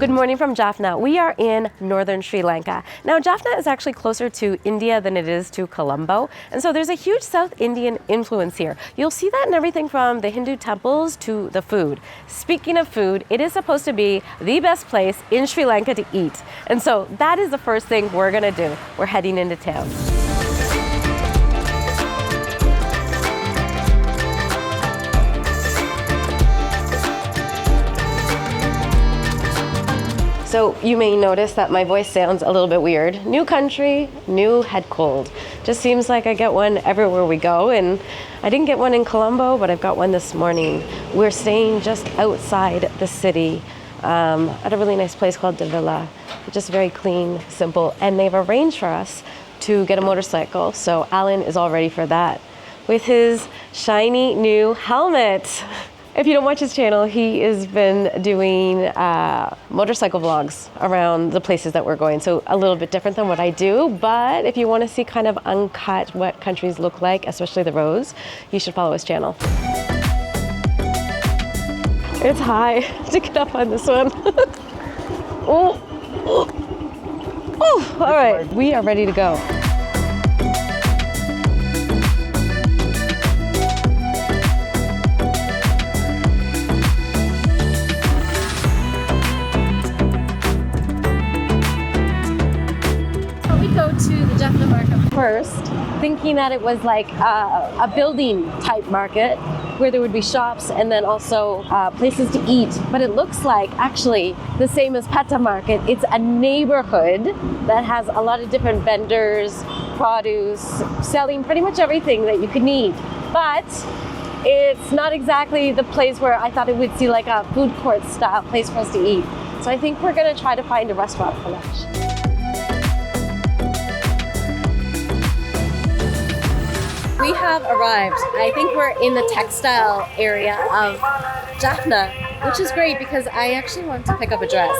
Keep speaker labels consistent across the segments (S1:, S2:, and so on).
S1: Good morning from Jaffna. We are in Northern Sri Lanka. Now, Jaffna is actually closer to India than it is to Colombo, and so there's a huge South Indian influence here. You'll see that in everything from the Hindu temples to the food. Speaking of food, it is supposed to be the best place in Sri Lanka to eat, and so that is the first thing we're gonna do. We're heading into town. So you may notice that my voice sounds a little bit weird. New country, new head cold. Just seems like I get one everywhere we go, and I didn't get one in Colombo, but I've got one this morning. We're staying just outside the city at a really nice place called De Villa. Just very clean, simple, and they've arranged for us to get a motorcycle, so Alan is all ready for that with his shiny new helmet. If you don't watch his channel, he has been doing motorcycle vlogs around the places that we're going. So a little bit different than what I do, but if you want to see kind of uncut what countries look like, especially the roads, you should follow his channel. It's high to get up on this one. Oh, all right, we are ready to go. To the Jaffna market first, thinking that it was like a building type market where there would be shops and then also places to eat. But it looks like actually the same as Petta market. It's a neighborhood that has a lot of different vendors, produce, selling pretty much everything that you could need. But it's not exactly the place where I thought it would see like a food court style place for us to eat. So I think we're gonna try to find a restaurant for lunch. We have arrived. I think we're in the textile area of Jaffna, which is great because I actually want to pick up a dress.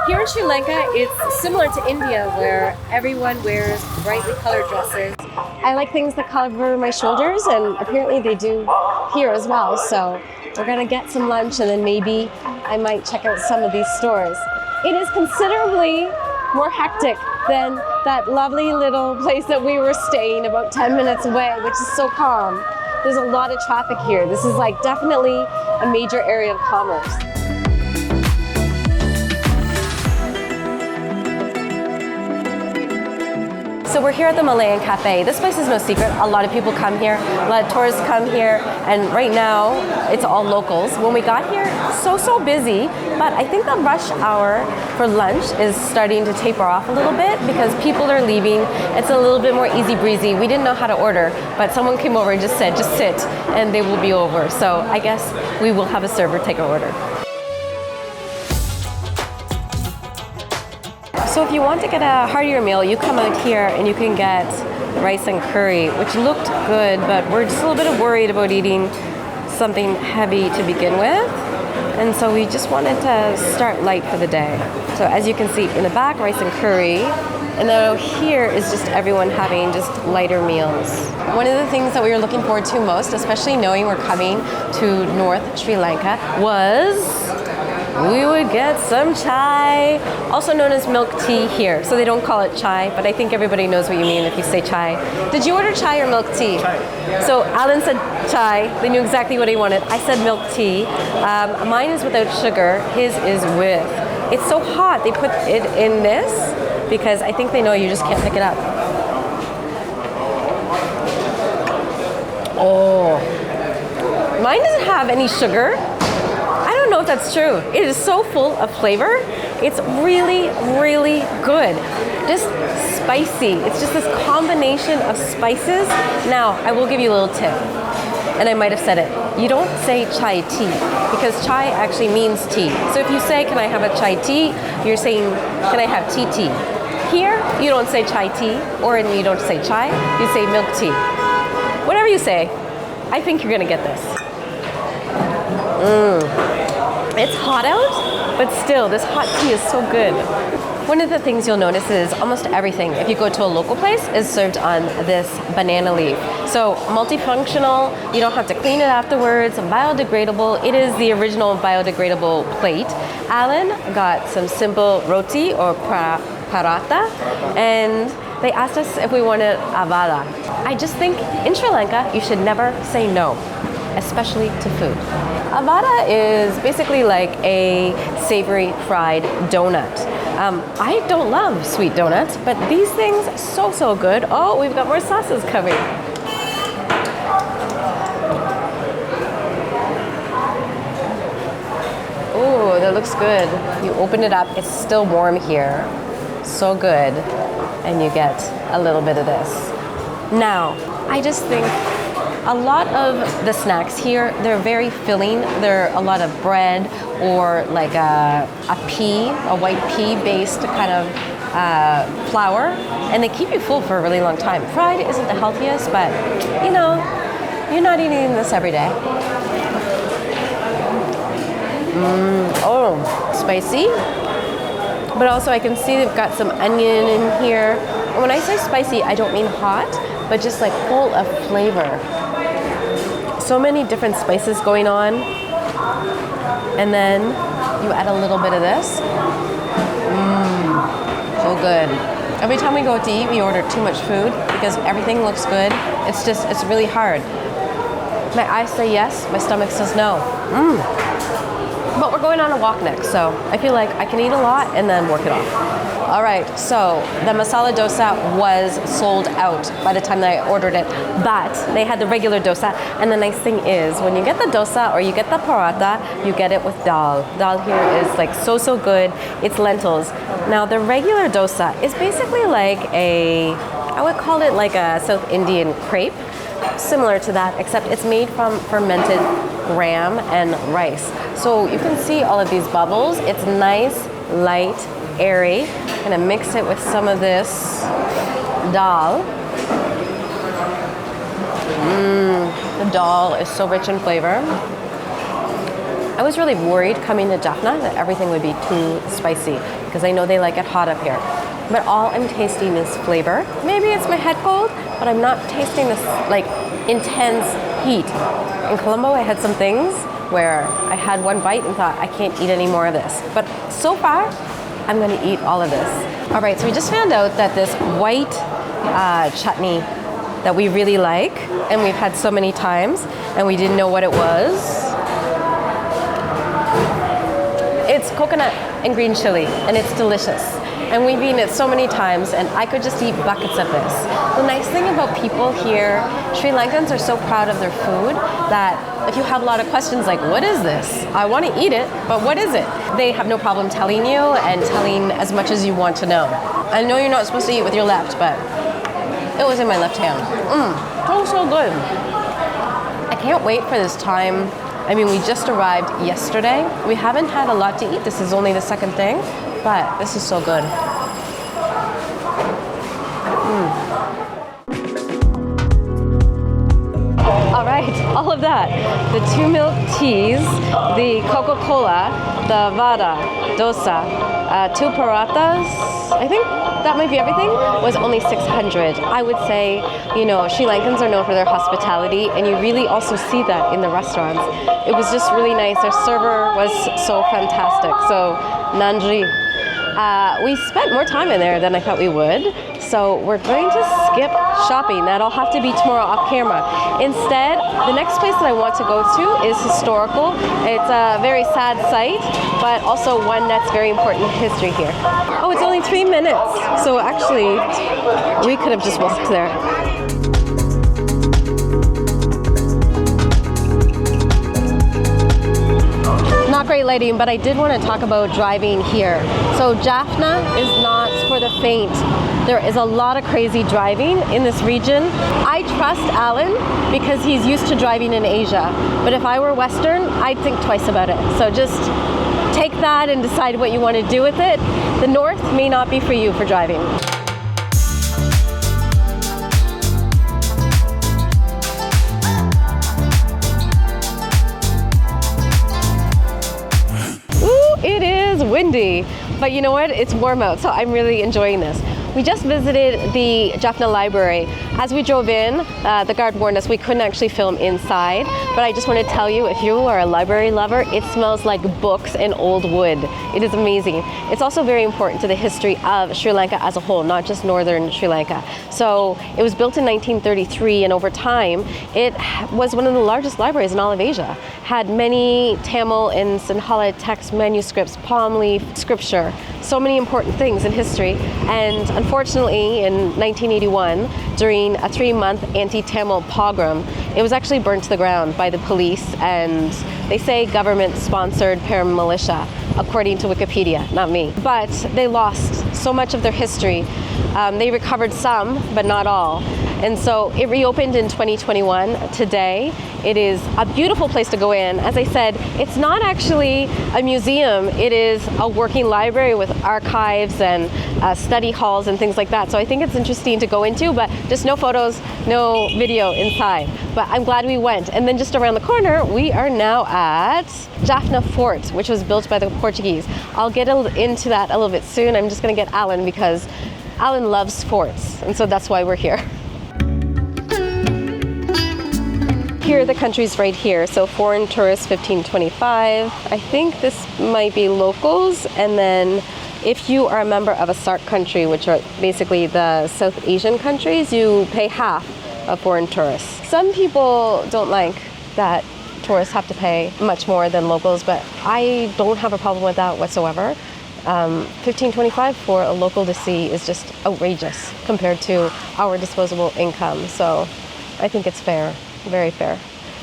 S1: Here in Sri Lanka, it's similar to India where everyone wears brightly colored dresses. I like things that cover my shoulders, and apparently they do here as well. So we're gonna get some lunch and then maybe I might check out some of these stores. It is considerably more hectic than that lovely little place that we were staying about 10 minutes away, which is so calm. There's a lot of traffic here. This is like definitely a major area of commerce. So we're here at the Malayan Cafe. This place is no secret. A lot of people come here, a lot of tourists come here, and right now it's all locals. When we got here, so busy, but I think the rush hour for lunch is starting to taper off a little bit because people are leaving. It's a little bit more easy breezy. We didn't know how to order, but someone came over and just said, just sit, and they will be over. So I guess we will have a server take our order. So if you want to get a heartier meal, you come out here and you can get rice and curry, which looked good, but we're just a little bit worried about eating something heavy to begin with. And so we just wanted to start light for the day. So as you can see in the back, rice and curry. And then here is just everyone having just lighter meals. One of the things that we were looking forward to most, especially knowing we're coming to North Sri Lanka, was we would get some chai, also known as milk tea here. So they don't call it chai, but I think everybody knows what you mean if you say chai. Did you order chai or milk tea? Chai. So Alan said chai. They knew exactly what he wanted. I said milk tea. Mine is without sugar. His is with. It's so hot. They put it in this because I think they know you just can't pick it up. Oh, mine doesn't have any sugar. I don't know if that's true. It is so full of flavor. It's really good. Just spicy. It's just this combination of spices. Now, I will give you a little tip, and I might have said it. You don't say chai tea, because chai actually means tea. So if you say, can I have a chai tea, you're saying, can I have tea? Here, you don't say chai tea, or you don't say chai, you say milk tea. Whatever you say, I think you're gonna get this. It's hot out, but still, this hot tea is so good. One of the things you'll notice is almost everything, if you go to a local place, is served on this banana leaf. So multifunctional, you don't have to clean it afterwards, biodegradable. It is the original biodegradable plate. Alan got some simple roti or paratha, and they asked us if we wanted avada. I just think in Sri Lanka, you should never say no, especially to food. Avada is basically like a savory fried donut. I don't love sweet donuts, but these things so good. Oh, we've got more sauces coming. Oh, that looks good. You open it up, it's still warm here. So good. And you get a little bit of this. Now, I just think a lot of the snacks here, they're very filling. They're a lot of bread or like a white pea-based kind of flour, and they keep you full for a really long time. Fried isn't the healthiest, but you know, you're not eating this every day. Oh, spicy. But also I can see they've got some onion in here. And when I say spicy, I don't mean hot, but just like full of flavor. So many different spices going on. And then you add a little bit of this. So good. Every time we go out to eat, we order too much food because everything looks good. It's really hard. My eyes say yes, my stomach says no. But we're going on a walk next, so I feel like I can eat a lot and then work it off. All right, so the masala dosa was sold out by the time that I ordered it, but they had the regular dosa, and the nice thing is when you get the dosa or you get the paratha, you get it with dal. Dal here is like so good. It's lentils. Now the regular dosa is basically like I would call it like a South Indian crepe, similar to that, except it's made from fermented gram and rice. So you can see all of these bubbles. It's nice, light, airy. I'm gonna mix it with some of this dal. The dal is so rich in flavor. I was really worried coming to Jaffna that everything would be too spicy because I know they like it hot up here. But all I'm tasting is flavor. Maybe it's my head cold, but I'm not tasting this like intense heat. In Colombo, I had some things where I had one bite and thought, I can't eat any more of this. But so far, I'm gonna eat all of this. All right, so we just found out that this white chutney that we really like, and we've had so many times, and we didn't know what it was. It's coconut and green chili, and it's delicious. And we've eaten it so many times, and I could just eat buckets of this. The nice thing about people here, Sri Lankans are so proud of their food that if you have a lot of questions like, what is this? I want to eat it, but what is it? They have no problem telling you and telling as much as you want to know. I know you're not supposed to eat with your left, but it was in my left hand. So good. I can't wait for this time. I mean, we just arrived yesterday. We haven't had a lot to eat. This is only the second thing. But this is so good. All right, all of that. The 2 milk teas, the Coca-Cola, the vada, dosa, 2 parathas, I think that might be everything, was only 600. I would say, you know, Sri Lankans are known for their hospitality, and you really also see that in the restaurants. It was just really nice. Our server was so fantastic. So, Nandri. We spent more time in there than I thought we would, so we're going to skip shopping. That'll have to be tomorrow off camera. Instead, the next place that I want to go to is historical. It's a very sad site, but also one that's very important in history here. Oh, it's only 3 minutes, so actually we could have just walked there. Not great lighting, but I did want to talk about driving here. So Jaffna is not for the faint. There is a lot of crazy driving in this region. I trust Alan because he's used to driving in Asia. But if I were Western, I'd think twice about it. So just take that and decide what you want to do with it. The North may not be for you for driving. It is windy. But you know what? It's warm out, so I'm really enjoying this. We just visited the Jaffna Library. As we drove in, the guard warned us we couldn't actually film inside, but I just want to tell you, if you are a library lover, it smells like books and old wood. It is amazing. It's also very important to the history of Sri Lanka as a whole, not just Northern Sri Lanka. So it was built in 1933, and over time, it was one of the largest libraries in all of Asia. Had many Tamil and Sinhala text manuscripts, palm leaf scripture, so many important things in history. And unfortunately, in 1981, during a 3-month anti-Tamil pogrom, it was actually burnt to the ground by the police, and they say government-sponsored paramilitia, according to Wikipedia, not me. But they lost so much of their history. They recovered some, but not all. And so it reopened in 2021 today. It is a beautiful place to go in. As I said, it's not actually a museum. It is a working library with archives and study halls and things like that. So I think it's interesting to go into, but just no photos, no video inside. But I'm glad we went. And then just around the corner, we are now at Jaffna Fort, which was built by the Portuguese. I'll get into that a little bit soon. I'm just gonna get Alan because Alan loves forts, and so that's why we're here. Here are the countries right here. So foreign tourists, 1525. I think this might be locals. And then if you are a member of a SAARC country, which are basically the South Asian countries, you pay half of foreign tourists. Some people don't like that tourists have to pay much more than locals, but I don't have a problem with that whatsoever. 1525 for a local to see is just outrageous compared to our disposable income. So I think it's fair. Very fair.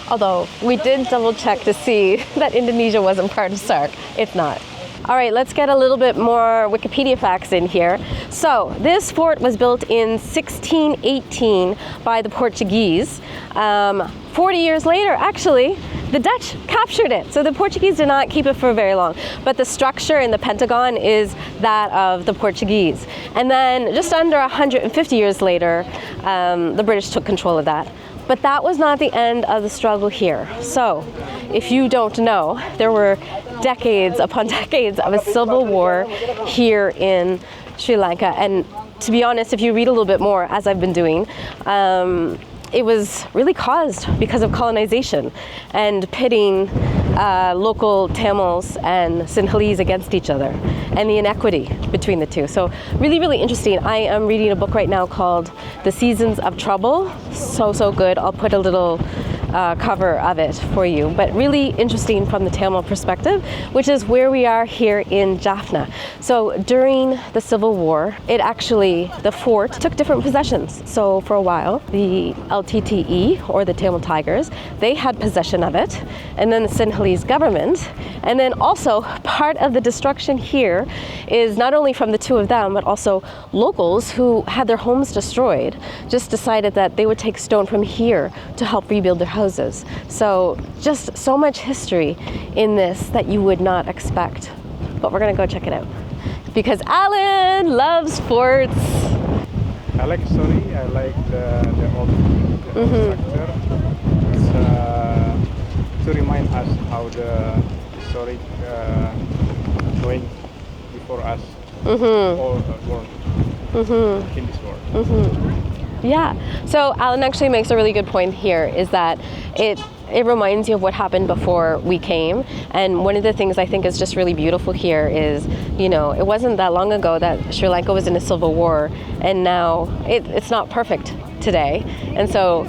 S1: Although we did double check to see that Indonesia wasn't part of SAARC. It's not. All right, let's get a little bit more Wikipedia facts in here. So this fort was built in 1618 by the Portuguese. 40 years later, actually, the Dutch captured it. So the Portuguese did not keep it for very long. But the structure in the Pentagon is that of the Portuguese. And then just under 150 years later, the British took control of that. But that was not the end of the struggle here. So, if you don't know, there were decades upon decades of a civil war here in Sri Lanka. And to be honest, if you read a little bit more, as I've been doing, it was really caused because of colonization and pitting local Tamils and Sinhalese against each other, and the inequity between the two. So really, really interesting. I am reading a book right now called The Seasons of Trouble. So good. I'll put a little cover of it for you, but really interesting from the Tamil perspective, which is where we are here in Jaffna. So during the Civil War, the fort took different possessions. So for a while, the LTTE, or the Tamil Tigers, they had possession of it, and then the Sinhalese government. And then also part of the destruction here is not only from the two of them, but also locals who had their homes destroyed just decided that they would take stone from here to help rebuild their houses. So just so much history in this that you would not expect. But we're gonna go check it out because Alan loves forts.
S2: I like story. I like the old structure. It's to remind us how the historic going before us all world in this world.
S1: Yeah. So Alan actually makes a really good point here, is that it reminds you of what happened before we came. And one of the things I think is just really beautiful here is, you know, it wasn't that long ago that Sri Lanka was in a civil war, and now it's not perfect today. And so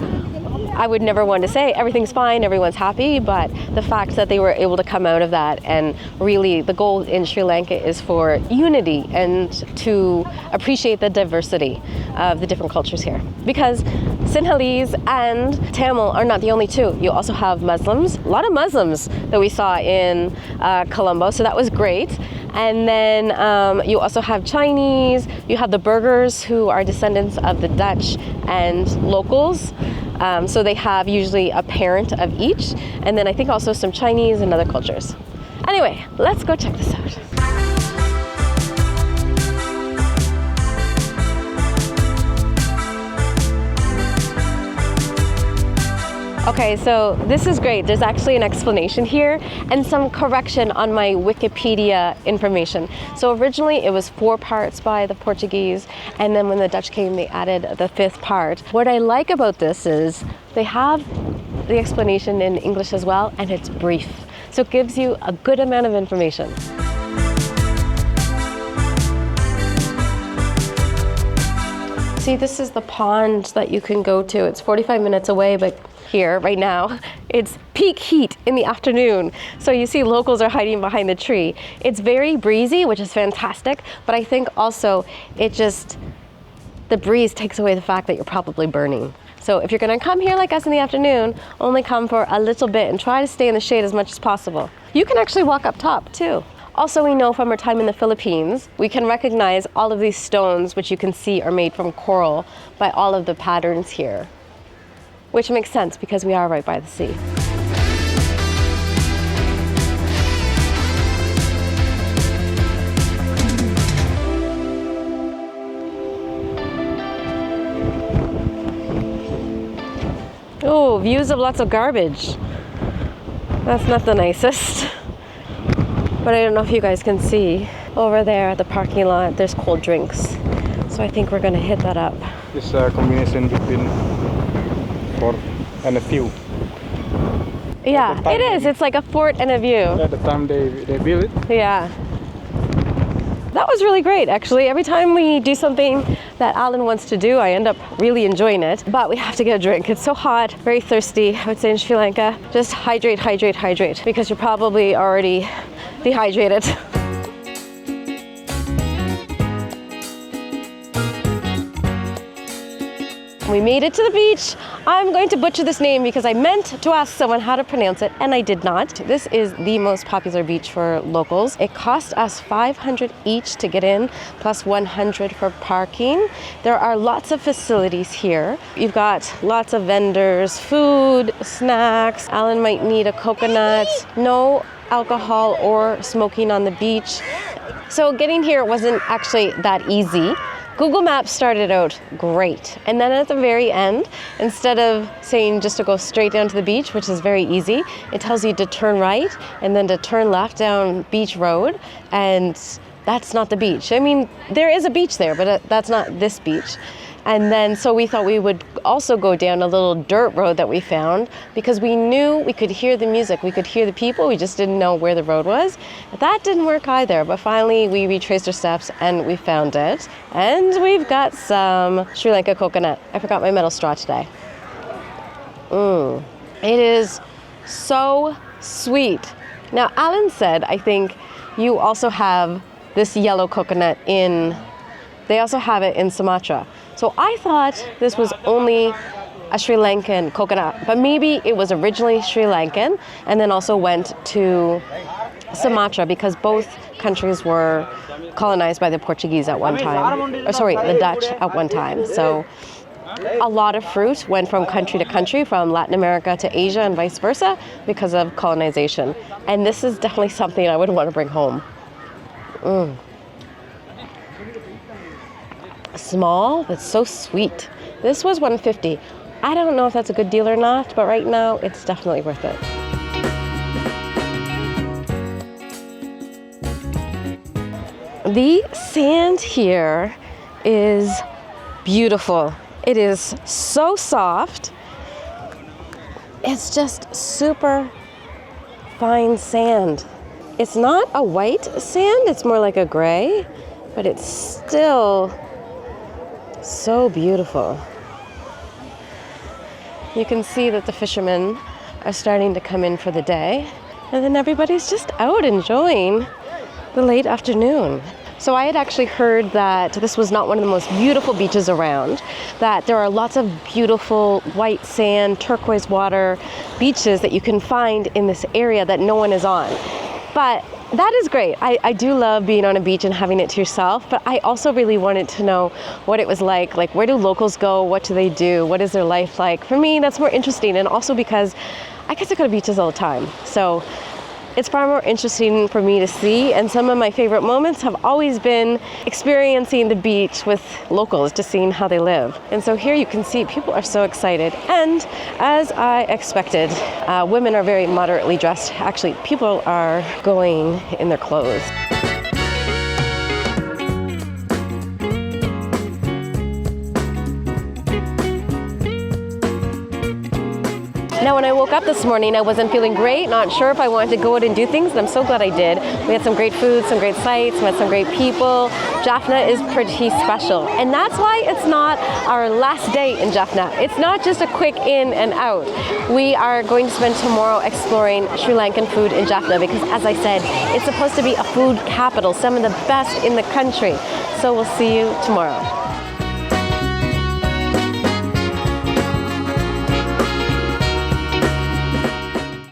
S1: I would never want to say everything's fine, everyone's happy, but the fact that they were able to come out of that, and really the goal in Sri Lanka is for unity and to appreciate the diversity of the different cultures here. Because Sinhalese and Tamil are not the only two. You also have Muslims, a lot of Muslims that we saw in Colombo, so that was great. And then you also have Chinese, you have the Burghers, who are descendants of the Dutch and locals. So they have usually a parent of each. And then I think also some Chinese and other cultures. Anyway, let's go check this out. Okay, so this is great. There's actually an explanation here and some correction on my Wikipedia information. So originally it was 4 parts by the Portuguese, and then when the Dutch came, they added the 5th part. What I like about this is they have the explanation in English as well, and it's brief. So it gives you a good amount of information. See, this is the pond that you can go to. It's 45 minutes away, but here, right now, it's peak heat in the afternoon. So you see locals are hiding behind the tree. It's very breezy, which is fantastic, but I think also the breeze takes away the fact that you're probably burning. So if you're gonna come here like us in the afternoon, only come for a little bit and try to stay in the shade as much as possible. You can actually walk up top too. Also, we know from our time in the Philippines, we can recognize all of these stones, which you can see are made from coral, by all of the patterns here. Which makes sense because we are right by the sea. Oh, views of lots of garbage. That's not the nicest. But I don't know if you guys can see. Over there at the parking lot, there's cold drinks. So I think we're gonna hit that up.
S2: It's a combination between fort and a view.
S1: Yeah, it is. It's like a fort and a view.
S2: At the time they built it.
S1: Yeah. That was really great, actually. Every time we do something that Alan wants to do, I end up really enjoying it. But we have to get a drink. It's so hot, very thirsty, I would say in Sri Lanka. Just hydrate, hydrate, hydrate, because you're probably already dehydrated. We made it to the beach. I'm going to butcher this name because I meant to ask someone how to pronounce it and I did not. This is the most popular beach for locals. It cost us $500 each to get in, plus $100 for parking. There are lots of facilities here. You've got lots of vendors, food, snacks. Alan might need a coconut. No alcohol or smoking on the beach. So getting here wasn't actually that easy. Google Maps started out great, and then at the very end, instead of saying just to go straight down to the beach, which is very easy, it tells you to turn right and then to turn left down Beach Road, and that's not the beach. I mean, there is a beach there, but that's not this beach. And then so we thought we would also go down a little dirt road that we found because we knew we could hear the music, we could hear the people, we just didn't know where the road was. That didn't work either, but finally we retraced our steps and we found it. And we've got some Sri Lanka coconut. I forgot my metal straw today. It is so sweet. Now Alan said, I think you also have this yellow coconut they also have it in Sumatra. So I thought this was only a Sri Lankan coconut, but maybe it was originally Sri Lankan and then also went to Sumatra because both countries were colonized by the Portuguese at one time. The Dutch at one time. So a lot of fruit went from country to country, from Latin America to Asia and vice versa because of colonization. And this is definitely something I would want to bring home. Small, but so sweet. This was $150. I don't know if that's a good deal or not, but right now it's definitely worth it. The sand here is beautiful. It is so soft. It's just super fine sand. It's not a white sand, it's more like a gray, but it's still so beautiful. You can see that the fishermen are starting to come in for the day, and then everybody's just out enjoying the late afternoon. So I had actually heard that this was not one of the most beautiful beaches around, that there are lots of beautiful white sand, turquoise water beaches that you can find in this area that no one is on. But that is great. I do love being on a beach and having it to yourself, but I also really wanted to know what it was like where do locals go, what do they do, what is their life like? For me, that's more interesting, and also because I get to go to beaches all the time. So It's far more interesting for me to see, and some of my favorite moments have always been experiencing the beach with locals, just seeing how they live. And so here you can see people are so excited, and as I expected, women are very moderately dressed. Actually, people are going in their clothes. Now, when I woke up this morning, I wasn't feeling great, not sure if I wanted to go out and do things, and I'm so glad I did. We had some great food, some great sights, met some great people. Jaffna is pretty special, and that's why it's not our last day in Jaffna. It's not just a quick in and out. We are going to spend tomorrow exploring Sri Lankan food in Jaffna because, as I said, it's supposed to be a food capital, some of the best in the country. So we'll see you tomorrow.